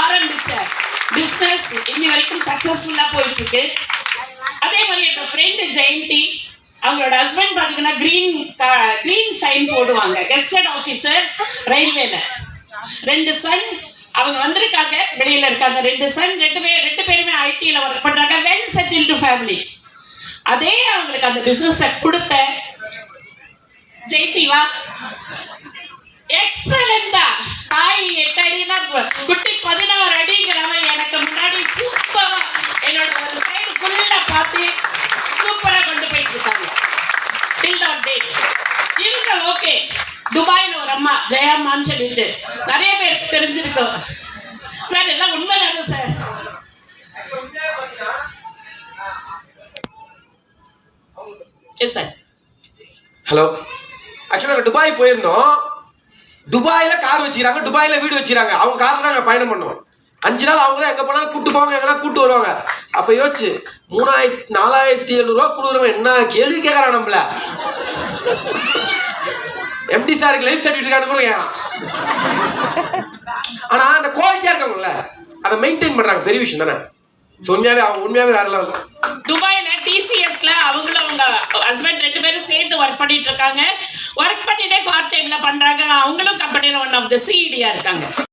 ஆரம்பிச்ச பிசினஸ் இன்னி வரைக்கும் சக்சஸ்ஃபுல்லா போயிட்டு இருக்கு. அதே மாதிரி என்னோட ஃப்ரெண்டு ஜெயந்தி, அவங்களோட ஹஸ்பண்ட் பாத்தீங்கன்னா கிரீன் சைன் போடுவாங்க, கெஸ்டட் ஆஃபீஸர் ரயில்வேல. 2 சன் அவங்க வந்திருக்காங்க, வெளியில இருக்காங்க. 2 சன், 2 பேருமே ஐடில ஒர்க் பண்றாங்க, வெல் செட்டில்டு ஃபேமிலி. அதே அவங்களுக்கு அந்த பிசினஸ் கொடுத்த ஜெயந்திவா எக்ஸலண்டா, தாய் 8 அடினா குட்டி 16 அடிங்கிறவன் எனக்கு முன்னாடி சூப்பரா என்னோட ஒரு சைடு ஃபுல்லா பார்த்து சூப்பரா கொண்டு போயிட்டு இருக்காங்க. டில் தி டே இவங்க ஓகே. துபாயில ஒரு அம்மா ஜெயாமான்னு சொல்லிட்டு நிறைய பேருக்கு தெரிஞ்சிருக்கும் சார். எல்லாம் உண்மைதானே சார்? Yes sir. ஹலோ, ஆக்சுவலாக நாங்கள் துபாய் போயிருந்தோம். துபாயில் கார் வச்சுக்கிறாங்க, துபாயில் வீடு வச்சுக்கிறாங்க. அவங்க காரில் தான் நாங்கள் பயணம் பண்ணோம். 5 நாள் அவங்க தான் எங்கே போனாலும் கூப்பிட்டு போவாங்க, எங்கெல்லாம் கூப்பிட்டு வருவாங்க. அப்போ யோசிச்சு 4700 ரூபா கொடுக்குறவங்க என்ன கேள்வி கேட்குறான் நம்மள. எம்டி சாருக்கு லைஃப் சர்டிஃபிகேட் கூட கேட்கலாம். ஆனால் அந்த குவாலிட்டியாக இருக்காங்கல்ல, அதை மெயின்டைன் பண்ணுறாங்க, பெரிய விஷயம் தானே. உண்மையாவே வேற லெவல். துபாயில டிசிஎஸ்ல அவங்களும் அவங்க ஹஸ்பண்ட் 2 பேரும் சேர்ந்து ஒர்க் பண்ணிட்டு இருக்காங்க. ஒர்க் பண்ணிட்டே பார்ட் டைம்ல பண்றாங்க. அவங்களும் கம்பெனில ஒன் ஆஃப் த சிஇடியா இருக்காங்க.